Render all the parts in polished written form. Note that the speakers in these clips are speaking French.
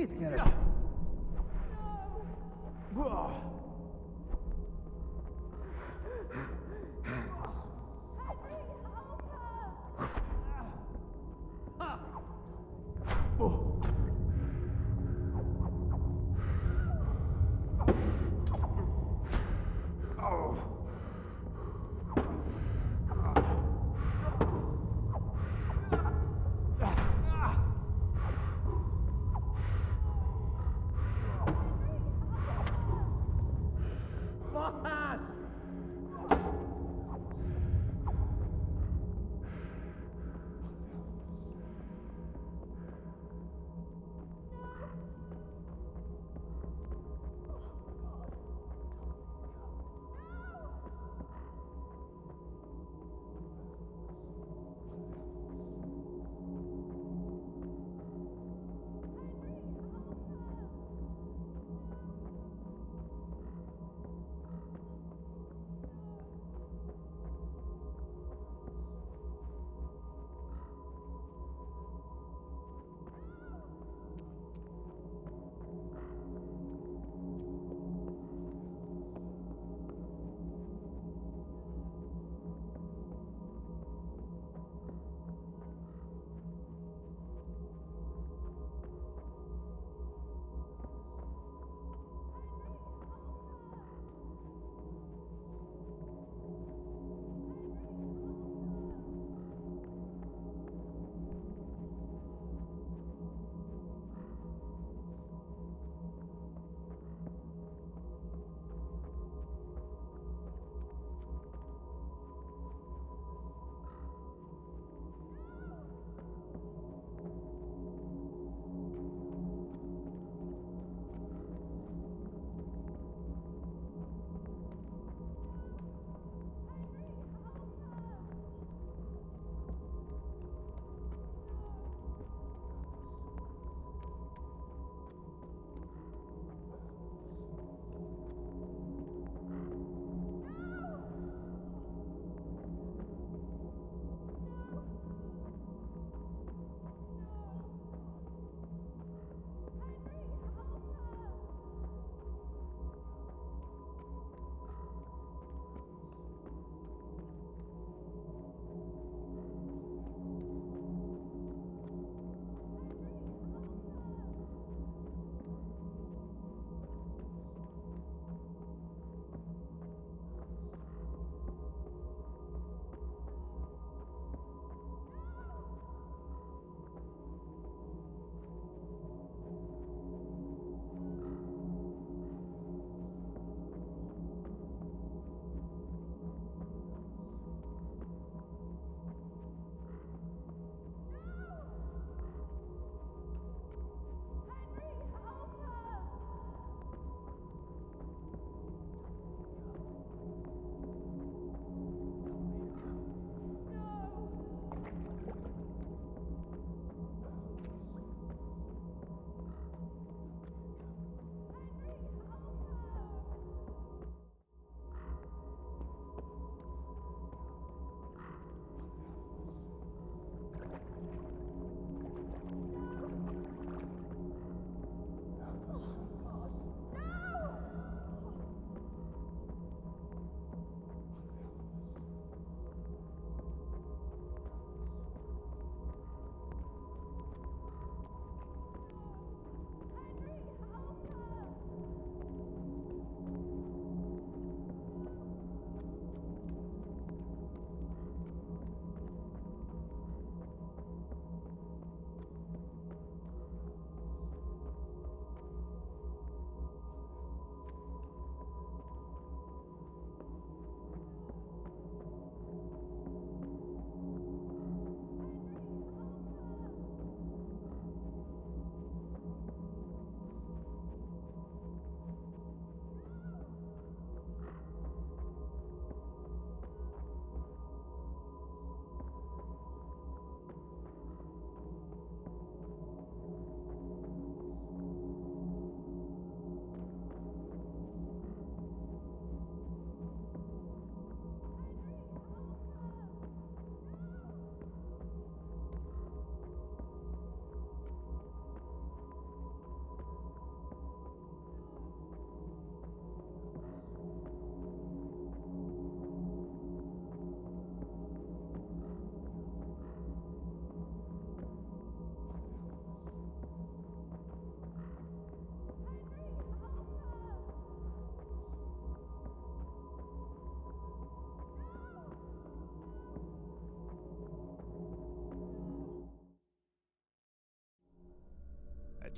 Mit keres?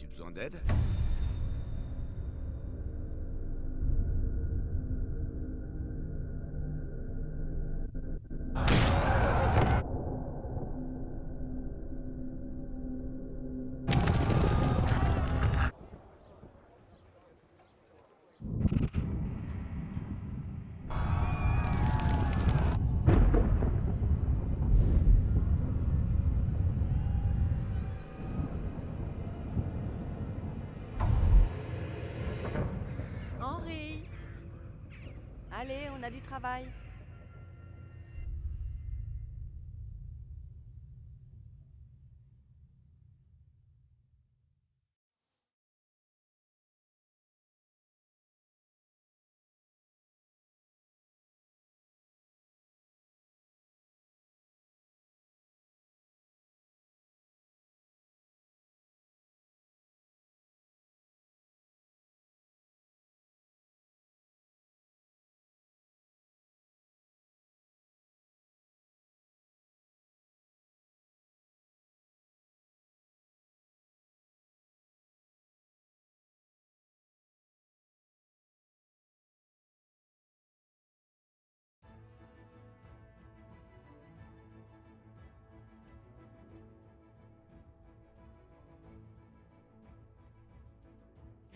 As-tu besoin d'aide? Henri! Allez, on a du travail.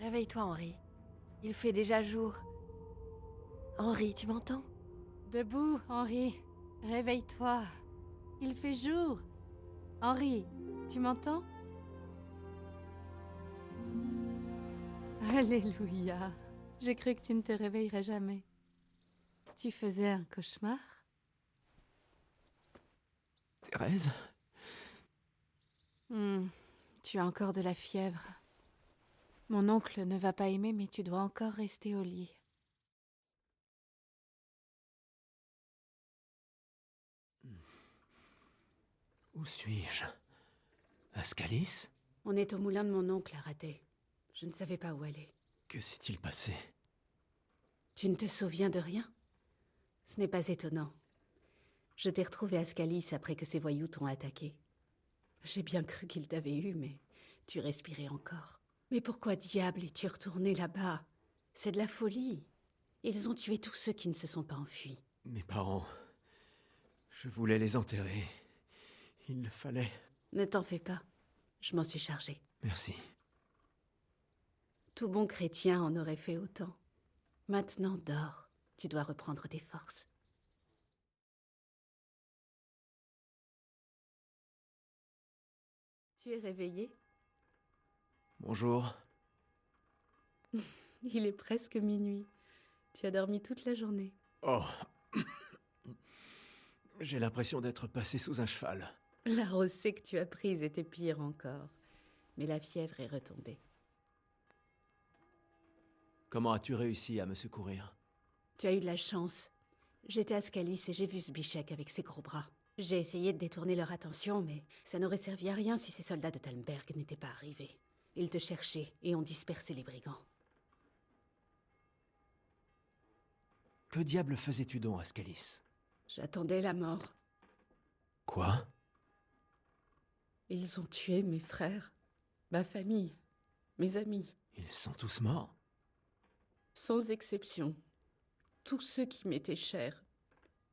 Réveille-toi, Henri. Il fait déjà jour. Henri, tu m'entends? Debout, Henri. Réveille-toi. Il fait jour. Henri, tu m'entends? Alléluia. J'ai cru que tu ne te réveillerais jamais. Tu faisais un cauchemar? Thérèse? Tu as encore de la fièvre. Mon oncle ne va pas aimer, mais tu dois encore rester au lit. Où suis-je? À Scalis? On est au moulin de mon oncle à rater. Je ne savais pas où aller. Que s'est-il passé? Tu ne te souviens de rien? Ce n'est pas étonnant. Je t'ai retrouvé à Scalis après que ces voyous t'ont attaqué. J'ai bien cru qu'ils t'avaient eu, mais tu respirais encore. Mais pourquoi diable es-tu retourné là-bas? C'est de la folie. Ils ont tué tous ceux qui ne se sont pas enfuis. Mes parents... Je voulais les enterrer. Il le fallait. Ne t'en fais pas. Je m'en suis chargée. Merci. Tout bon chrétien en aurait fait autant. Maintenant, dors. Tu dois reprendre tes forces. Tu es réveillé? Bonjour. Il est presque minuit. Tu as dormi toute la journée. Oh. J'ai l'impression d'être passé sous un cheval. La rosée que tu as prise était pire encore. Mais la fièvre est retombée. Comment as-tu réussi à me secourir? Tu as eu de la chance. J'étais à Scalis et j'ai vu Zbyszek avec ses gros bras. J'ai essayé de détourner leur attention, mais ça n'aurait servi à rien si ces soldats de Talmberg n'étaient pas arrivés. Ils te cherchaient et ont dispersé les brigands. Que diable faisais-tu donc à Scalis? J'attendais la mort. Quoi? Ils ont tué mes frères, ma famille, mes amis. Ils sont tous morts? Sans exception. Tous ceux qui m'étaient chers.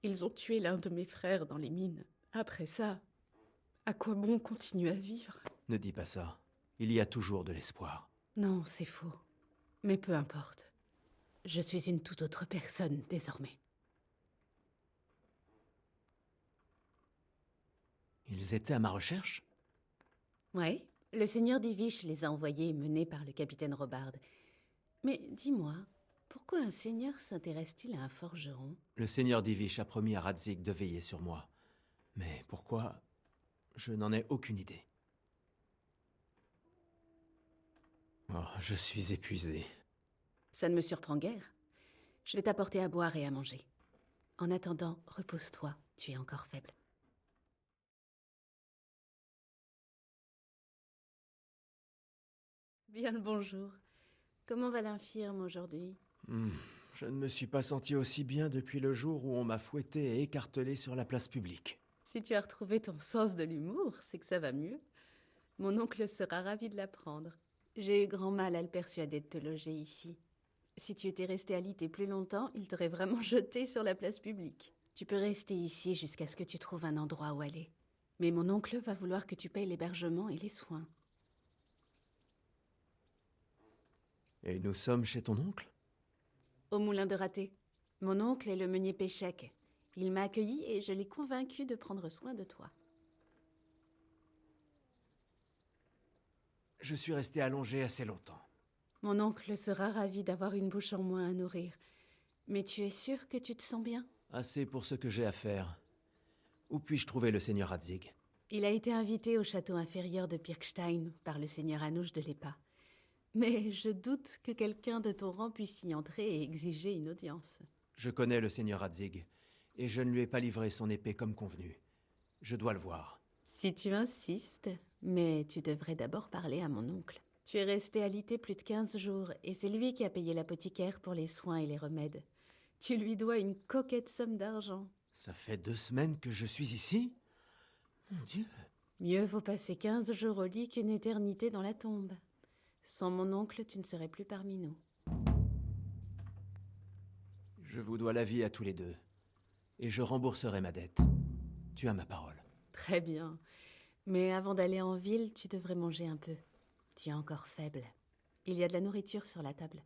Ils ont tué l'un de mes frères dans les mines. Après ça, à quoi bon continuer à vivre? Ne dis pas ça. Il y a toujours de l'espoir. Non, c'est faux. Mais peu importe. Je suis une toute autre personne désormais. Ils étaient à ma recherche? Ouais, le seigneur d'Ivish les a envoyés menés par le capitaine Robard. Mais dis-moi, pourquoi un seigneur s'intéresse-t-il à un forgeron? Le seigneur d'Ivish a promis à Radzig de veiller sur moi. Mais pourquoi? Je n'en ai aucune idée. Oh, je suis épuisé. Ça ne me surprend guère. Je vais t'apporter à boire et à manger. En attendant, repose-toi, tu es encore faible. Bien le bonjour. Comment va l'infirme aujourd'hui? Je ne me suis pas senti aussi bien depuis le jour où on m'a fouetté et écartelé sur la place publique. Si tu as retrouvé ton sens de l'humour, c'est que ça va mieux. Mon oncle sera ravi de l'apprendre. J'ai eu grand mal à le persuader de te loger ici. Si tu étais resté à Lythé plus longtemps, il t'aurait vraiment jeté sur la place publique. Tu peux rester ici jusqu'à ce que tu trouves un endroit où aller. Mais mon oncle va vouloir que tu payes l'hébergement et les soins. Et nous sommes chez ton oncle? Au moulin de Raté. Mon oncle est le meunier Péchec. Il m'a accueilli et je l'ai convaincu de prendre soin de toi. Je suis resté allongé assez longtemps. Mon oncle sera ravi d'avoir une bouche en moins à nourrir. Mais tu es sûr que tu te sens bien? Assez pour ce que j'ai à faire. Où puis-je trouver le seigneur Radzig? Il a été invité au château inférieur de Pirkstein par le seigneur Anouche de l'Épa. Mais je doute que quelqu'un de ton rang puisse y entrer et exiger une audience. Je connais le seigneur Radzig, et je ne lui ai pas livré son épée comme convenu. Je dois le voir. Si tu insistes, mais tu devrais d'abord parler à mon oncle. Tu es resté alité plus de 15 jours, et c'est lui qui a payé l'apothicaire pour les soins et les remèdes. Tu lui dois une coquette somme d'argent. Ça fait 2 semaines que je suis ici? Mon Dieu. Mieux vaut passer 15 jours au lit qu'une éternité dans la tombe. Sans mon oncle, tu ne serais plus parmi nous. Je vous dois la vie à tous les deux. Et je rembourserai ma dette. Tu as ma parole. Très bien. Mais avant d'aller en ville, tu devrais manger un peu. Tu es encore faible. Il y a de la nourriture sur la table.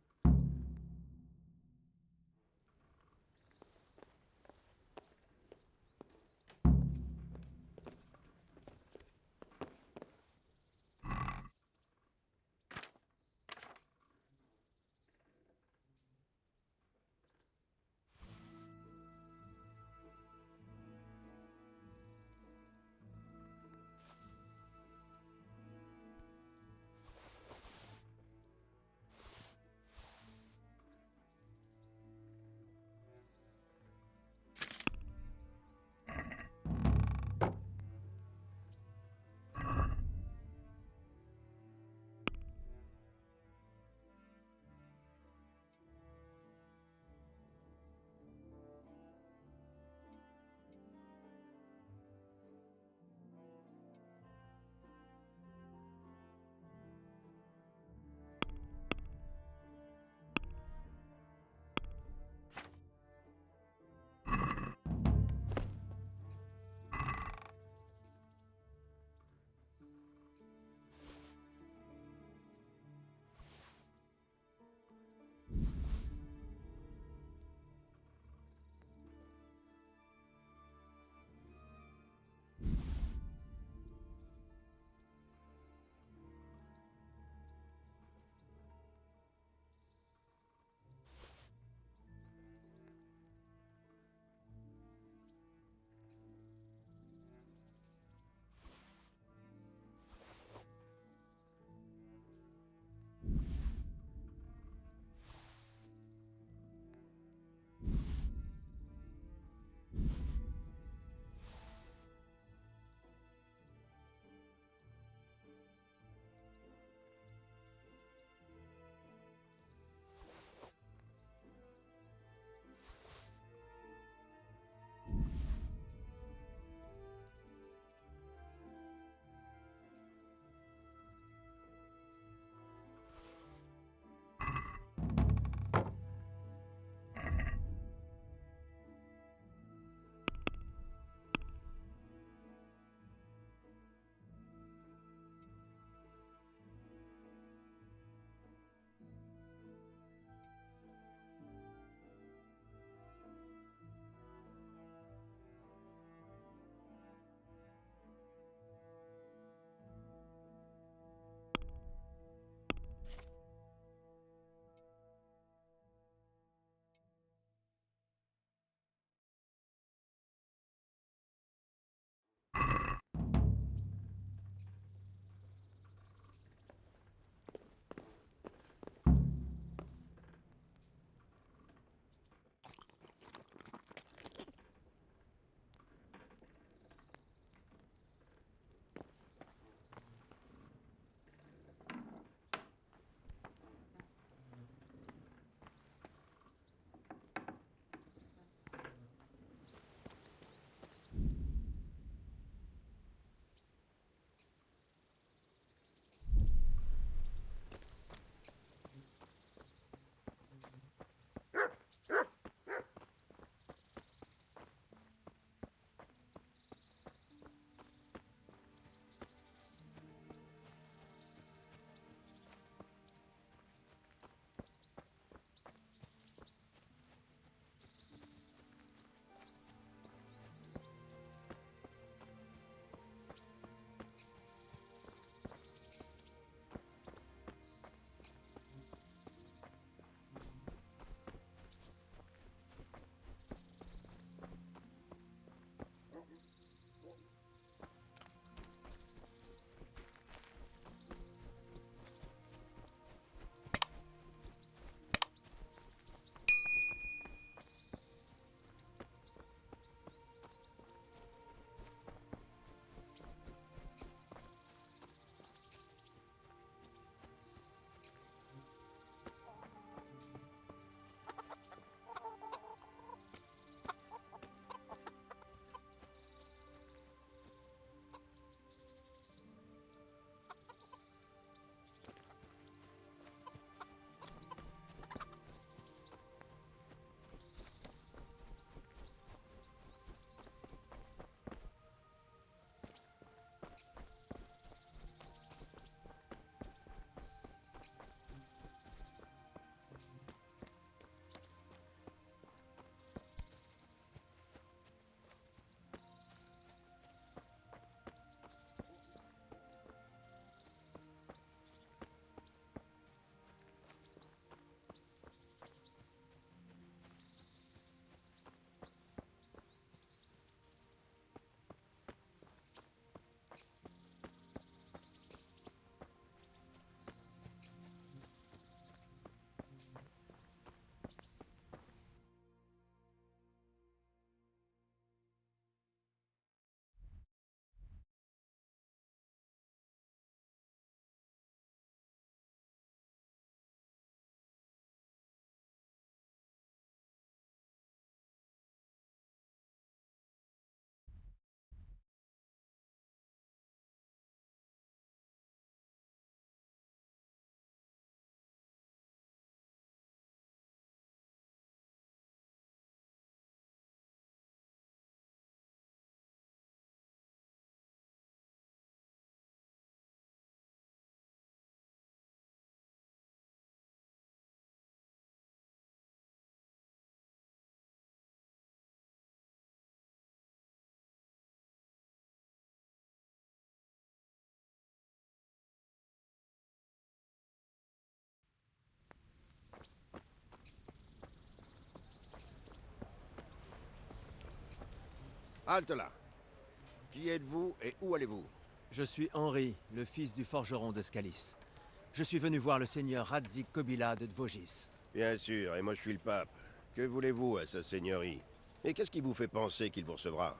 Halte là. Qui êtes-vous et où allez-vous? Je suis Henri, le fils du forgeron de Scalis. Je suis venu voir le seigneur Radzig Kobyla de Dvogis. Bien sûr, et moi je suis le pape. Que voulez-vous à sa seigneurie? Et qu'est-ce qui vous fait penser qu'il vous recevra?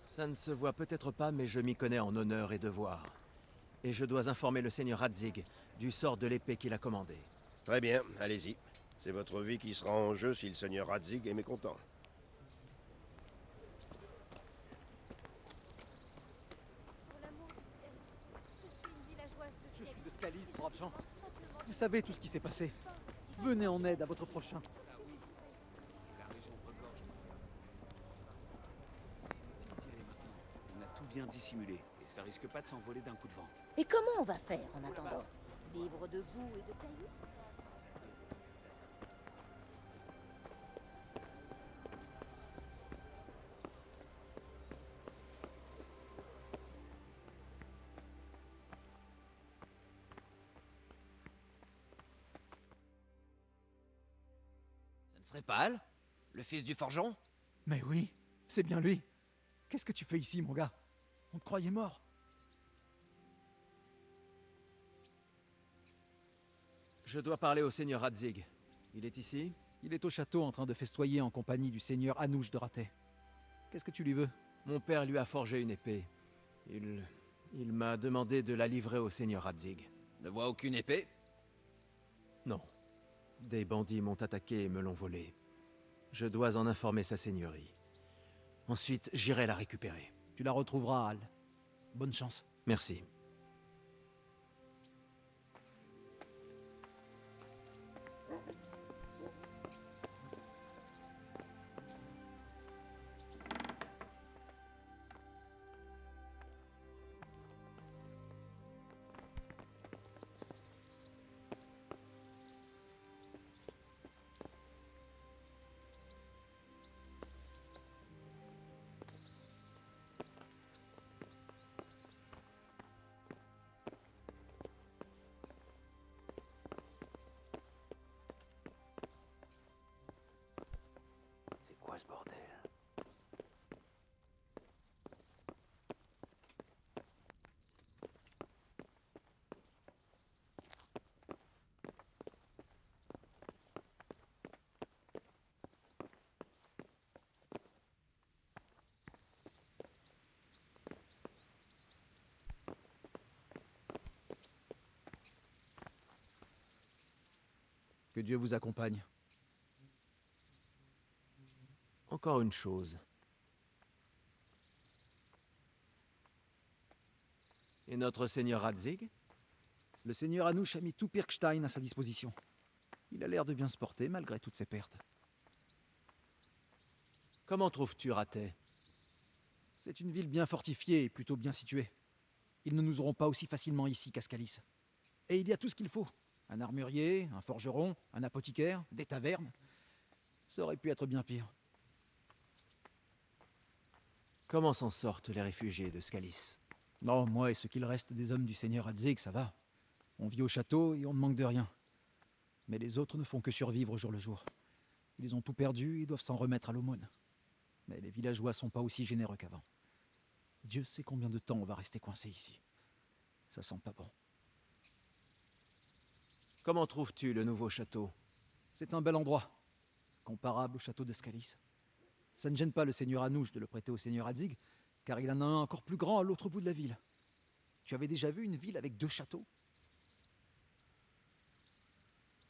Ça ne se voit peut-être pas, mais je m'y connais en honneur et devoir. Et je dois informer le seigneur Radzig du sort de l'épée qu'il a commandée. Très bien, allez-y. C'est votre vie qui sera en jeu si le seigneur Radzig est mécontent. Pour l'amour du ciel, je suis une villageoise de Je suis de Scalis. Scalis, braves gens. Simplement Vous savez tout ce qui s'est passé. Venez en aide à votre prochain. On a tout bien dissimulé, et ça risque pas de s'envoler d'un coup de vent. Et comment on va faire en attendant? Vivre de boue et de cailloux? Ce ne serait pas Al, le fils du forgeron? Mais oui, c'est bien lui. Qu'est-ce que tu fais ici, mon gars? On te croyait mort. Je dois parler au seigneur Radzig. Il est ici? Il est au château en train de festoyer en compagnie du seigneur Anouche de Ratet. Qu'est-ce que tu lui veux? Mon père lui a forgé une épée. Il m'a demandé de la livrer au seigneur Radzig. Ne vois aucune épée? Non. Des bandits m'ont attaqué et me l'ont volée. Je dois en informer sa seigneurie. Ensuite, j'irai la récupérer. Tu la retrouveras, Al. Bonne chance. Merci. C'est quoi ce bordel? Que Dieu vous accompagne. Encore une chose. Et notre seigneur Radzig? Le seigneur Anouche a mis tout Pirkstein à sa disposition. Il a l'air de bien se porter malgré toutes ses pertes. Comment trouves-tu Ratet? C'est une ville bien fortifiée et plutôt bien située. Ils ne nous auront pas aussi facilement ici qu'à Scalis. Et il y a tout ce qu'il faut. Un armurier, un forgeron, un apothicaire, des tavernes. Ça aurait pu être bien pire. Comment s'en sortent les réfugiés de Scalis? Non, moi et ce qu'il reste des hommes du seigneur Radzig, ça va. On vit au château et on ne manque de rien. Mais les autres ne font que survivre au jour le jour. Ils ont tout perdu et doivent s'en remettre à l'aumône. Mais les villageois sont pas aussi généreux qu'avant. Dieu sait combien de temps on va rester coincé ici. Ça sent pas bon. Comment trouves-tu le nouveau château? C'est un bel endroit, comparable au château de Scalis. Ça ne gêne pas le seigneur Anouche de le prêter au seigneur Radzig, car il en a un encore plus grand à l'autre bout de la ville. Tu avais déjà vu une ville avec 2 châteaux?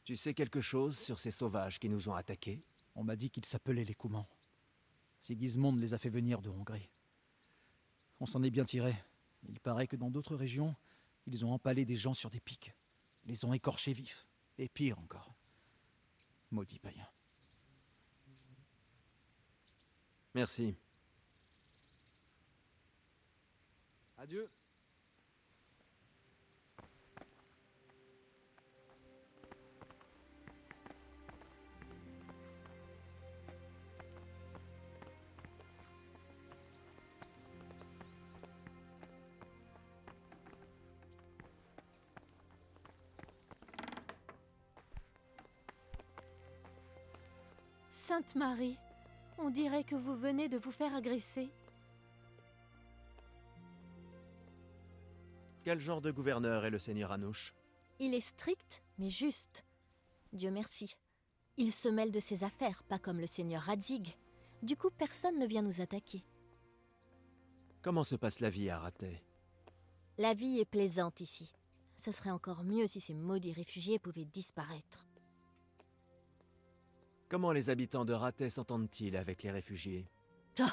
Tu sais quelque chose sur ces sauvages qui nous ont attaqués? On m'a dit qu'ils s'appelaient les Coumans. Sigismond les a fait venir de Hongrie. On s'en est bien tiré. Il paraît que dans d'autres régions, ils ont empalé des gens sur des pics, les ont écorchés vifs, et pire encore. Maudit païen. Merci. Adieu. Sainte Marie, On dirait que vous venez de vous faire agresser. Quel genre de gouverneur est le seigneur Anouche? Il est strict, mais juste. Dieu merci. Il se mêle de ses affaires, pas comme le seigneur Radzig. Du coup, personne ne vient nous attaquer. Comment se passe la vie à Rathais? La vie est plaisante ici. Ce serait encore mieux si ces maudits réfugiés pouvaient disparaître. Comment les habitants de Rathais s'entendent-ils avec les réfugiés? Oh,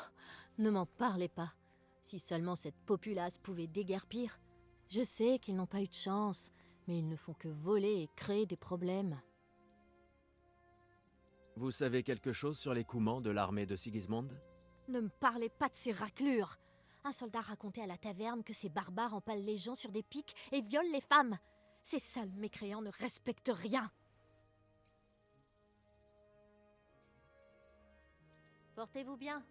ne m'en parlez pas. Si seulement cette populace pouvait déguerpir. Je sais qu'ils n'ont pas eu de chance, mais ils ne font que voler et créer des problèmes. Vous savez quelque chose sur les Coumans de l'armée de Sigismund? Ne me parlez pas de ces raclures. Un soldat racontait à la taverne que ces barbares empalent les gens sur des pics et violent les femmes. Ces sales mécréants ne respectent rien. Portez-vous bien.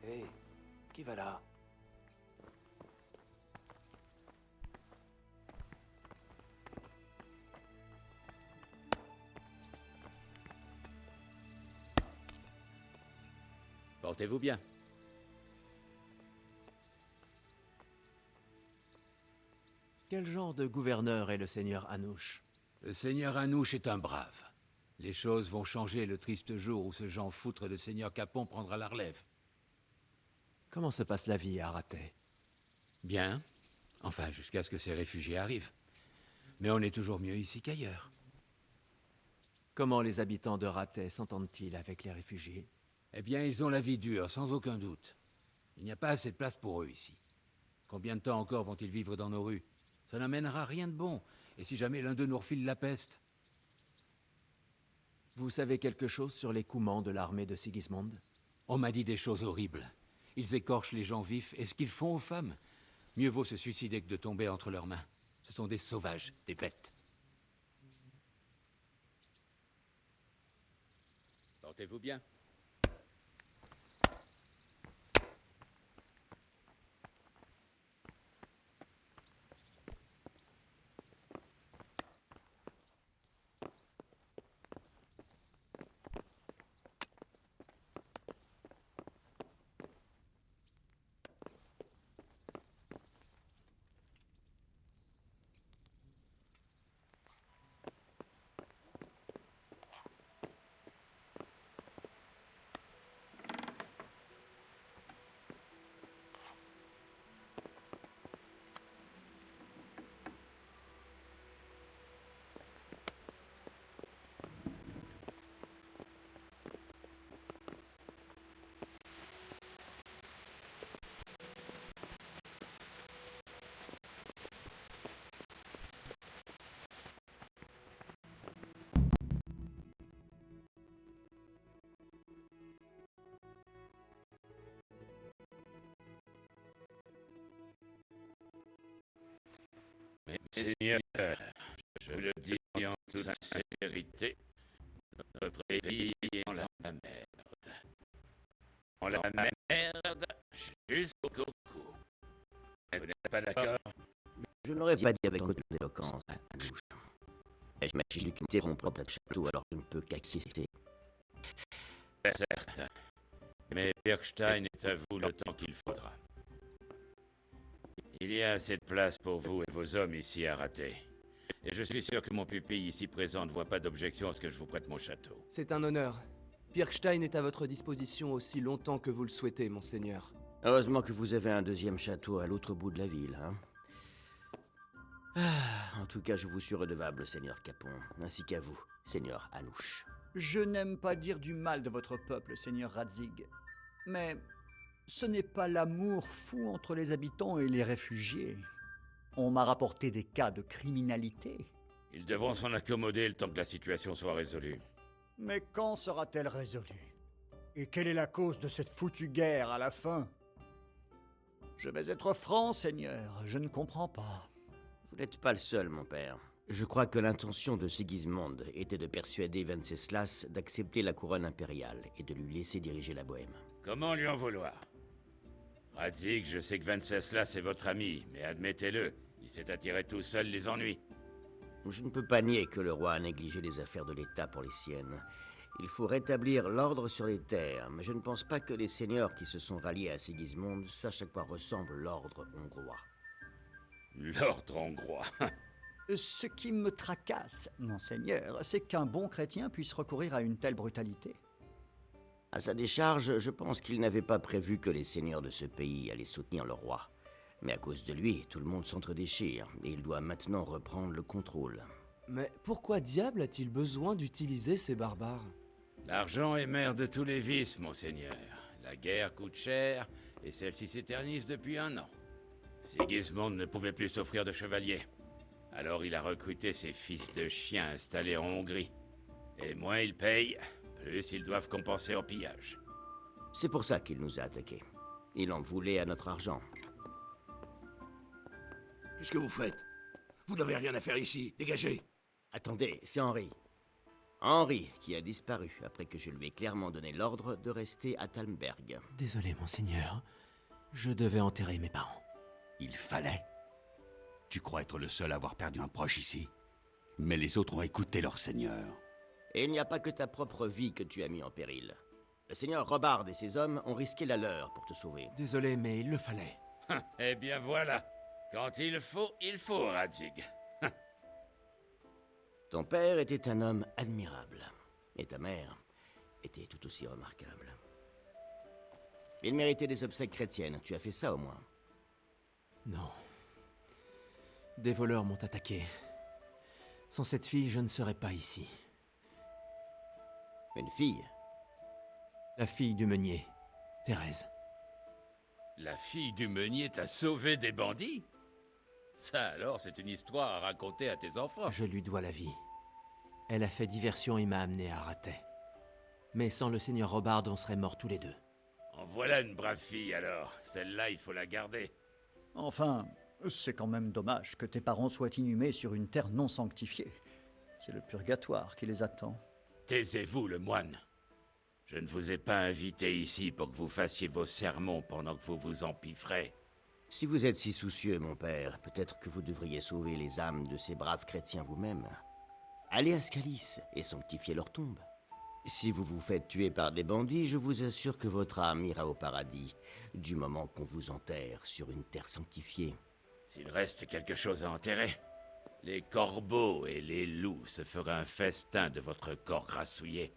Hé, qui va là? Portez-vous bien. Quel genre de gouverneur est le seigneur Anouche? Le seigneur Anouche est un brave. Les choses vont changer le triste jour où ce Jean foutre de seigneur Capon prendra la relève. Comment se passe la vie à Rathais? Bien. Enfin, jusqu'à ce que ces réfugiés arrivent. Mais on est toujours mieux ici qu'ailleurs. Comment les habitants de Rathais s'entendent-ils avec les réfugiés? Eh bien, ils ont la vie dure, sans aucun doute. Il n'y a pas assez de place pour eux ici. Combien de temps encore vont-ils vivre dans nos rues? Ça n'amènera rien de bon. Et si jamais l'un d'eux nous refile la peste? Vous savez quelque chose sur les Coumans de l'armée de Sigismund? On m'a dit des choses horribles. Ils écorchent les gens vifs, et ce qu'ils font aux femmes. Mieux vaut se suicider que de tomber entre leurs mains. Ce sont des sauvages, des bêtes. Portez-vous bien. Seigneur, je vous le dis en toute sincérité, notre pays est dans la merde. Dans la merde jusqu'au cou. Vous n'êtes pas d'accord? Je ne l'aurais pas dit avec autant d'éloquence, Anouche. Mais j'imagine qu'il m'était mon propre château, alors je ne peux qu'acquiescer. Certes. Mais Birkstein est à vous le temps qu'il faudra. Il y a assez de place pour vous et vos hommes ici à Rathais. Et je suis sûr que mon pupille ici présent ne voit pas d'objection à ce que je vous prête mon château. C'est un honneur. Birkstein est à votre disposition aussi longtemps que vous le souhaitez, monseigneur. Heureusement que vous avez un deuxième château à l'autre bout de la ville, hein. En tout cas, je vous suis redevable, seigneur Capon, ainsi qu'à vous, seigneur Anouche. Je n'aime pas dire du mal de votre peuple, seigneur Radzig. Mais ce n'est pas l'amour fou entre les habitants et les réfugiés. On m'a rapporté des cas de criminalité. Ils devront s'en accommoder le temps que la situation soit résolue. Mais quand sera-t-elle résolue? Et quelle est la cause de cette foutue guerre à la fin? Je vais être franc, seigneur, je ne comprends pas. Vous n'êtes pas le seul, mon père. Je crois que l'intention de Sigismond était de persuader Venceslas d'accepter la couronne impériale et de lui laisser diriger la Bohême. Comment lui en vouloir? Radzig, je sais que Venceslas est votre ami, mais admettez-le, il s'est attiré tout seul les ennuis. Je ne peux pas nier que le roi a négligé les affaires de l'État pour les siennes. Il faut rétablir l'ordre sur les terres, mais je ne pense pas que les seigneurs qui se sont ralliés à Sigismond sachent à quoi ressemble l'ordre hongrois. L'ordre hongrois. Ce qui me tracasse, monseigneur, c'est qu'un bon chrétien puisse recourir à une telle brutalité. À sa décharge, je pense qu'il n'avait pas prévu que les seigneurs de ce pays allaient soutenir le roi. Mais à cause de lui, tout le monde s'entre-déchire, et il doit maintenant reprendre le contrôle. Mais pourquoi diable a-t-il besoin d'utiliser ces barbares? L'argent est mère de tous les vices, monseigneur. La guerre coûte cher, et celle-ci s'éternise depuis 1 an. Sigismond ne pouvait plus s'offrir de chevaliers. Alors il a recruté ses fils de chiens installés en Hongrie. Et moins ils payent, plus ils doivent compenser en pillage. C'est pour ça qu'il nous a attaqués. Il en voulait à notre argent. Qu'est-ce que vous faites? Vous n'avez rien à faire ici, dégagez! Attendez, c'est Henri. Henri qui a disparu après que je lui ai clairement donné l'ordre de rester à Talmberg. Désolé, monseigneur. Je devais enterrer mes parents. Il fallait. Tu crois être le seul à avoir perdu un proche ici? Mais les autres ont écouté leur seigneur. Et il n'y a pas que ta propre vie que tu as mis en péril. Le seigneur Robard et ses hommes ont risqué la leur pour te sauver. Désolé, mais il le fallait. Eh bien voilà. Quand il faut, Radzig. Ton père était un homme admirable. Et ta mère était tout aussi remarquable. Il méritait des obsèques chrétiennes. Tu as fait ça au moins. Non. Des voleurs m'ont attaqué. Sans cette fille, je ne serais pas ici. Une fille? La fille du meunier, Thérèse. La fille du meunier t'a sauvé des bandits? Ça alors, c'est une histoire à raconter à tes enfants. Je lui dois la vie. Elle a fait diversion et m'a amené à Ratet. Mais sans le seigneur Robard, on serait morts tous les deux. En voilà une brave fille alors. Celle-là, il faut la garder. Enfin, c'est quand même dommage que tes parents soient inhumés sur une terre non sanctifiée. C'est le purgatoire qui les attend. Taisez-vous, le moine. Je ne vous ai pas invité ici pour que vous fassiez vos sermons pendant que vous vous empiffrez. Si vous êtes si soucieux, mon père, peut-être que vous devriez sauver les âmes de ces braves chrétiens vous-même. Allez à Scalis et sanctifiez leur tombe. Si vous vous faites tuer par des bandits, je vous assure que votre âme ira au paradis, du moment qu'on vous enterre sur une terre sanctifiée. S'il reste quelque chose à enterrer, les corbeaux et les loups se feraient un festin de votre corps grassouillé.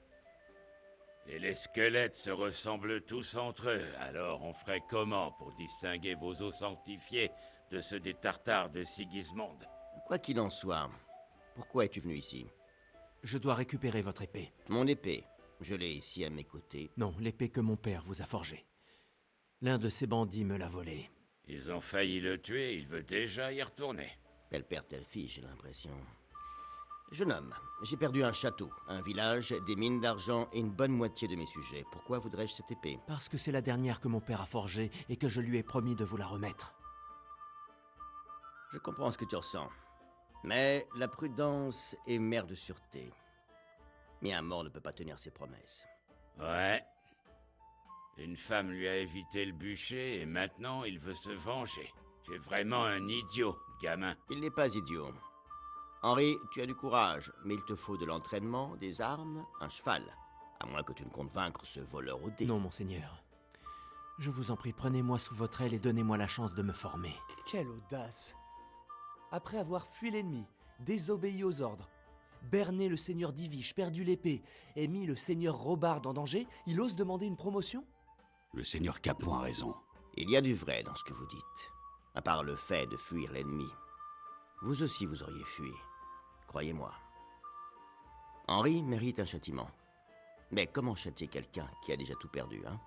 Et les squelettes se ressemblent tous entre eux, alors on ferait comment pour distinguer vos os sanctifiés de ceux des Tartares de Sigismond? Quoi qu'il en soit, pourquoi es-tu venu ici? Je dois récupérer votre épée. Mon épée, je l'ai ici à mes côtés. Non, l'épée que mon père vous a forgée. L'un de ces bandits me l'a volée. Ils ont failli le tuer, il veut déjà y retourner. Telle père, telle fille, j'ai l'impression. Jeune homme, j'ai perdu un château, un village, des mines d'argent et une bonne moitié de mes sujets. Pourquoi voudrais-je cette épée? Parce que c'est la dernière que mon père a forgée et que je lui ai promis de vous la remettre. Je comprends ce que tu ressens. Mais la prudence est mère de sûreté. Mais un mort ne peut pas tenir ses promesses. Ouais. Une femme lui a évité le bûcher et maintenant il veut se venger. Tu es vraiment un idiot, gamin. Il n'est pas idiot. Henri, tu as du courage, mais il te faut de l'entraînement, des armes, un cheval. À moins que tu ne comptes vaincre ce voleur au dé. Non, monseigneur. Je vous en prie, prenez-moi sous votre aile et donnez-moi la chance de me former. Quelle audace! Après avoir fui l'ennemi, désobéi aux ordres, berné le seigneur d'Iviche, perdu l'épée, et mis le seigneur Robard en danger, il ose demander une promotion? Le seigneur Capon a raison. Il y a du vrai dans ce que vous dites. À part le fait de fuir l'ennemi. Vous aussi vous auriez fui. Croyez-moi. Henri mérite un châtiment. Mais comment châtier quelqu'un qui a déjà tout perdu, hein?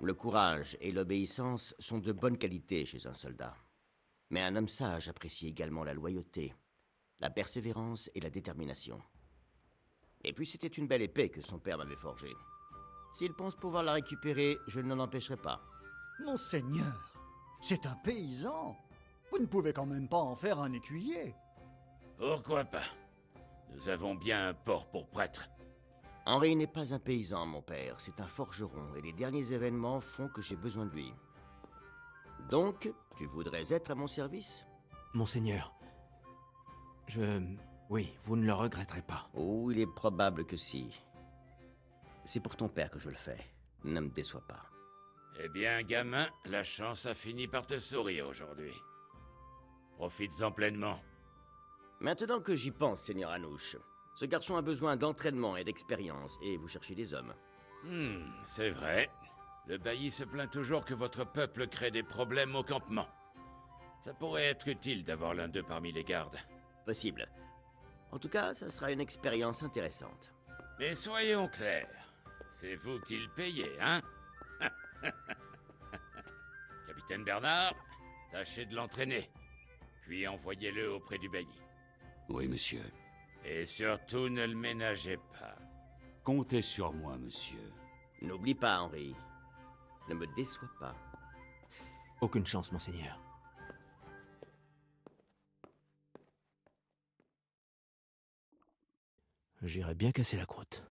Le courage et l'obéissance sont de bonnes qualités chez un soldat. Mais un homme sage apprécie également la loyauté, la persévérance et la détermination. Et puis c'était une belle épée que son père m'avait forgée. S'il pense pouvoir la récupérer, je ne l'en empêcherai pas. Monseigneur, c'est un paysan. Vous ne pouvez quand même pas en faire un écuyer. Pourquoi pas? Nous avons bien un port pour prêtre. Henri n'est pas un paysan, mon père, c'est un forgeron, et les derniers événements font que j'ai besoin de lui. Donc, tu voudrais être à mon service? Monseigneur, oui, vous ne le regretterez pas. Oh, il est probable que si. C'est pour ton père que je le fais. Ne me déçois pas. Eh bien, gamin, la chance a fini par te sourire aujourd'hui. Profites-en pleinement. Maintenant que j'y pense, Seigneur Anouche, ce garçon a besoin d'entraînement et d'expérience, et vous cherchez des hommes. C'est vrai. Le bailli se plaint toujours que votre peuple crée des problèmes au campement. Ça pourrait être utile d'avoir l'un d'eux parmi les gardes. Possible. En tout cas, ça sera une expérience intéressante. Mais soyons clairs, c'est vous qui le payez, hein? Capitaine Bernard, tâchez de l'entraîner, puis envoyez-le auprès du bailli. Oui, monsieur. Et surtout, ne le ménagez pas. Comptez sur moi, monsieur. N'oublie pas, Henri. Ne me déçois pas. Aucune chance, monseigneur. J'irai bien casser la croûte.